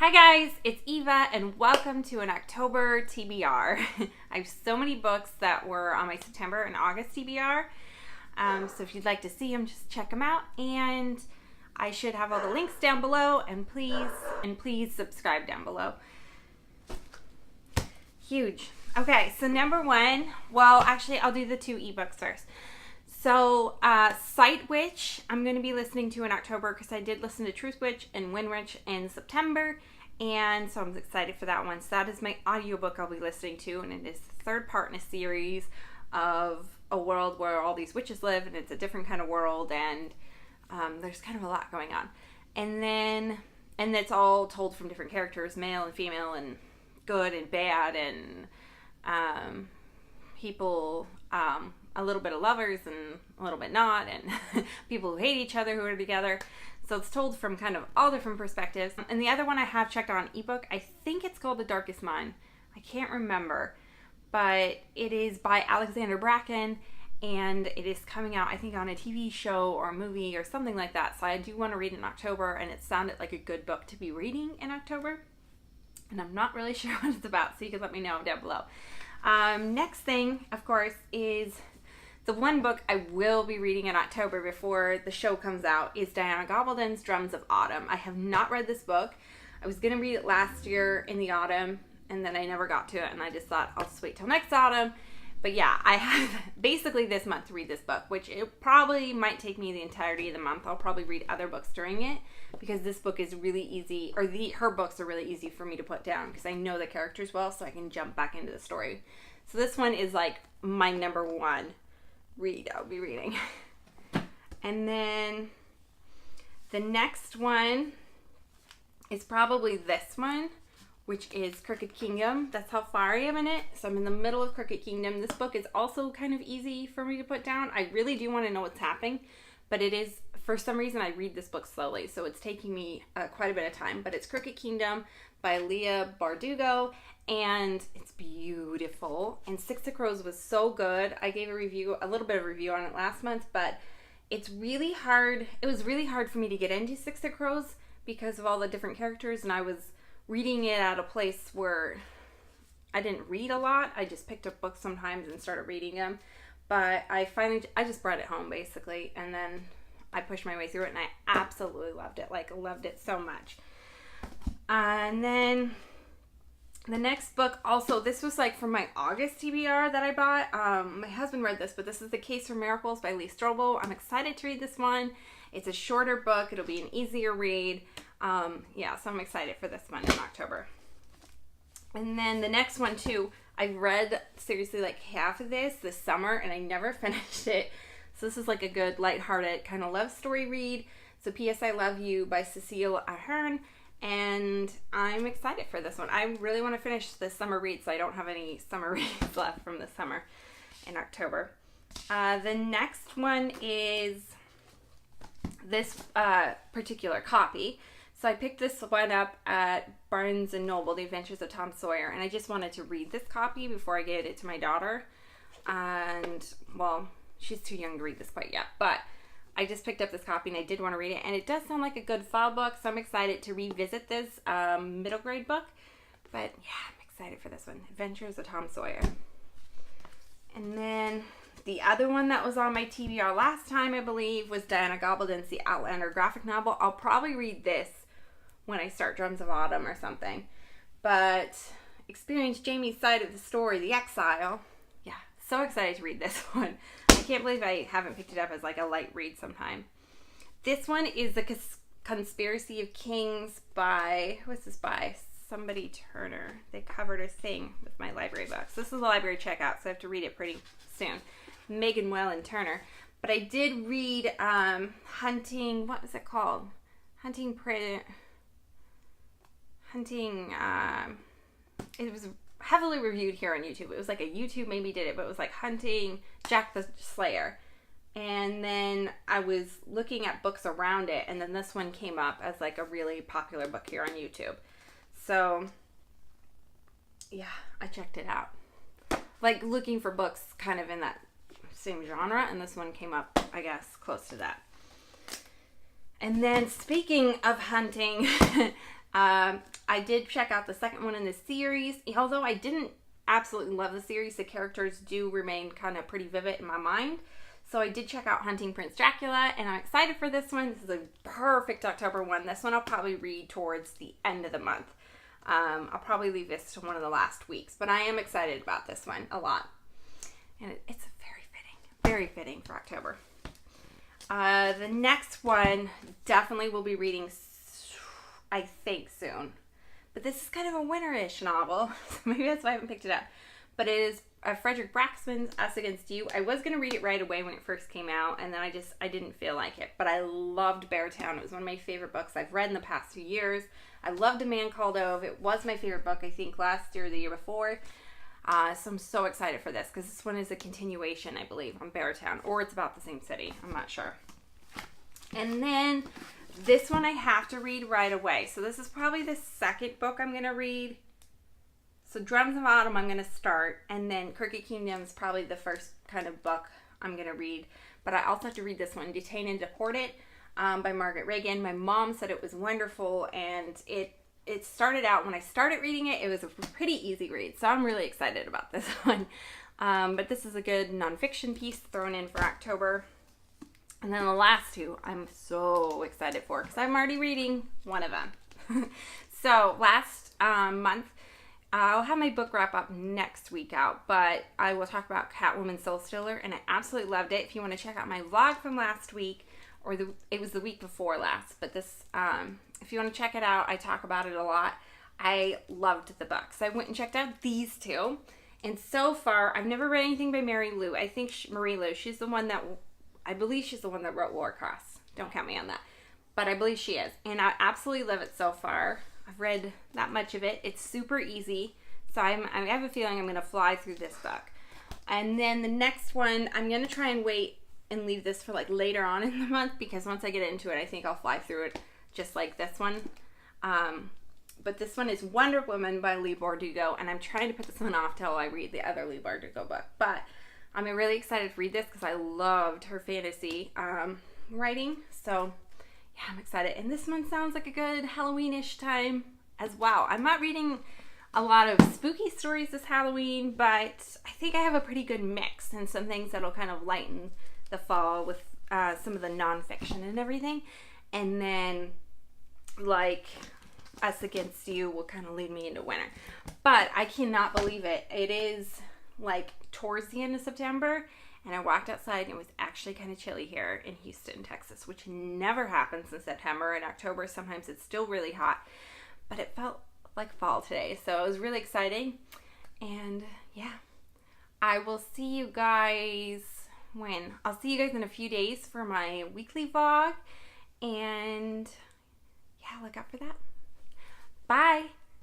Hi guys, it's Eva and welcome to an October TBR. I have so many books that were on my September and August TBR. So if you'd like to see them, just check them out. And I should have all the links down below, and please subscribe down below. Huge. Okay, so number one, well actually I'll do the two ebooks first. So, Sight Witch, I'm going to be listening to in October because I did listen to Truth Witch and Wind Witch in September, and so I'm excited for that one. So that is my audiobook I'll be listening to, and it is the third part in a series of a world where all these witches live, and it's a different kind of world, and there's kind of a lot going on. And it's all told from different characters, male and female, and good and bad, and people... a little bit of lovers and a little bit not, and people who hate each other who are together. So it's told from kind of all different perspectives. And the other one I have checked out on ebook, I think it's called The Darkest Mind. I can't remember, but it is by Alexander Bracken, and it is coming out, I think, on a TV show or a movie or something like that. So I do want to read it in October, and it sounded like a good book to be reading in October. And I'm not really sure what it's about, so you can let me know down below. Next thing, of course, is... the one book I will be reading in October before the show comes out is Diana Gabaldon's Drums of Autumn. I have not read this book. I was going to read it last year in the autumn, and then I never got to it, and I just thought I'll just wait till next autumn. But yeah, I have basically this month to read this book, which it probably might take me the entirety of the month. I'll probably read other books during it, because this book is really easy, or her books are really easy for me to put down, because I know the characters well, so I can jump back into the story. So this one is like my number one read I'll be reading. And then the next one is probably this one, which is Crooked Kingdom. That's how far I am in it. So I'm in the middle of Crooked Kingdom. This book is also kind of easy for me to put down. I really do want to know what's happening, but it is, for some reason, I read this book slowly, so it's taking me quite a bit of time. But it's Crooked Kingdom by Leah Bardugo, and it's beautiful. And Six of Crows was so good. I gave a little bit of review on it last month, but it's really hard. It was really hard for me to get into Six of Crows because of all the different characters, and I was reading it at a place where I didn't read a lot. I just picked up books sometimes and started reading them. But I just brought it home basically, and then I pushed my way through it, and I absolutely loved it. Like, loved it so much. And then the next book, also, this was like from my August TBR that I bought. My husband read this, but this is The Case for Miracles by Lee Strobel. I'm excited to read this one. It's a shorter book. It'll be an easier read. Yeah, so I'm excited for this one in October. And then the next one, too, I read seriously like half of this summer, and I never finished it. So this is like a good, lighthearted kind of love story read. So P.S. I Love You by Cecile Ahern. And I'm excited for this one. I really want to finish this summer read, so I don't have any summer reads left from this summer in October. The next one is this particular copy. So I picked this one up at Barnes & Noble, The Adventures of Tom Sawyer, and I just wanted to read this copy before I gave it to my daughter. And, well, she's too young to read this quite yet, but I just picked up this copy and I did want to read it, and it does sound like a good fall book, so I'm excited to revisit this middle grade book. But yeah, I'm excited for this one, Adventures of Tom Sawyer. And then the other one that was on my TBR last time, I believe, was Diana Gabaldon's The Outlander graphic novel. I'll probably read this when I start Drums of Autumn or something. But experience Jamie's side of the story, The Exile. Yeah, so excited to read this one. I can't believe I haven't picked it up as like a light read sometime. This one is The Conspiracy of Kings by, who is this by? Somebody Turner. They covered a thing with my library books. This is a library checkout, so I have to read it pretty soon. Megan Welland Turner. But I did read Hunting, what was it called? It was heavily reviewed here on YouTube. It was like a YouTube maybe did it, but it was like Hunting Jack the Slayer. And then I was looking at books around it, and then this one came up as like a really popular book here on YouTube. So yeah, I checked it out. Like looking for books kind of in that same genre, and this one came up, I guess, close to that. And then speaking of hunting, I did check out the second one in the series. Although I didn't absolutely love the series, the characters do remain kind of pretty vivid in my mind. So I did check out Hunting Prince Dracula, and I'm excited for this one. This is a perfect October one. This one I'll probably read towards the end of the month. I'll probably leave this to one of the last weeks, but I am excited about this one a lot. And it's very fitting for October. The next one definitely will be reading, I think, soon. But this is kind of a winter-ish novel, so maybe that's why I haven't picked it up. But it is Frederick Braxman's Us Against You. I was going to read it right away when it first came out, and then I didn't feel like it. But I loved Beartown. It was one of my favorite books I've read in the past few years. I loved A Man Called Ove. It was my favorite book, I think, last year or the year before. So I'm so excited for this, because this one is a continuation, I believe, on Beartown. Or it's about the same city. I'm not sure. And then this one I have to read right away. So this is probably the second book I'm going to read. So Drums of Autumn I'm going to start, and then Crooked Kingdom is probably the first kind of book I'm going to read. But I also have to read this one, Detained and Deported, by Margaret Reagan. My mom said it was wonderful, and it started out, when I started reading it, it was a pretty easy read. So I'm really excited about this one. But this is a good nonfiction piece thrown in for October. And then the last two I'm so excited for, because I'm already reading one of them. So last month, I'll have my book wrap up next week out, but I will talk about Catwoman Soul Stealer, and I absolutely loved it. If you want to check out my vlog from last week, or it was the week before last, but this, if you want to check it out, I talk about it a lot. I loved the book. So I went and checked out these two, and so far, I've never read anything by Mary Lou. I think Marie Lou, she's the one that, I believe she's the one that wrote Warcross. Don't count me on that. But I believe she is, and I absolutely love it so far. I've read that much of it. It's super easy. So I have a feeling I'm going to fly through this book. And then the next one, I'm going to try and wait and leave this for like later on in the month, because once I get into it, I think I'll fly through it just like this one. But this one is Wonder Woman by Leigh Bardugo, and I'm trying to put this one off till I read the other Leigh Bardugo book. But I'm really excited to read this because I loved her fantasy writing. So yeah, I'm excited. And this one sounds like a good Halloween-ish time as well. I'm not reading a lot of spooky stories this Halloween, but I think I have a pretty good mix and some things that'll kind of lighten the fall with some of the nonfiction and everything. And then, like, Us Against You will kind of lead me into winter. But I cannot believe it. It is, like, towards the end of September, and I walked outside and it was actually kind of chilly here in Houston, Texas, which never happens in September. In October, sometimes it's still really hot, but it felt like fall today, so it was really exciting. And yeah, I will see you guys when? I'll see you guys in a few days for my weekly vlog, and yeah, look out for that. Bye!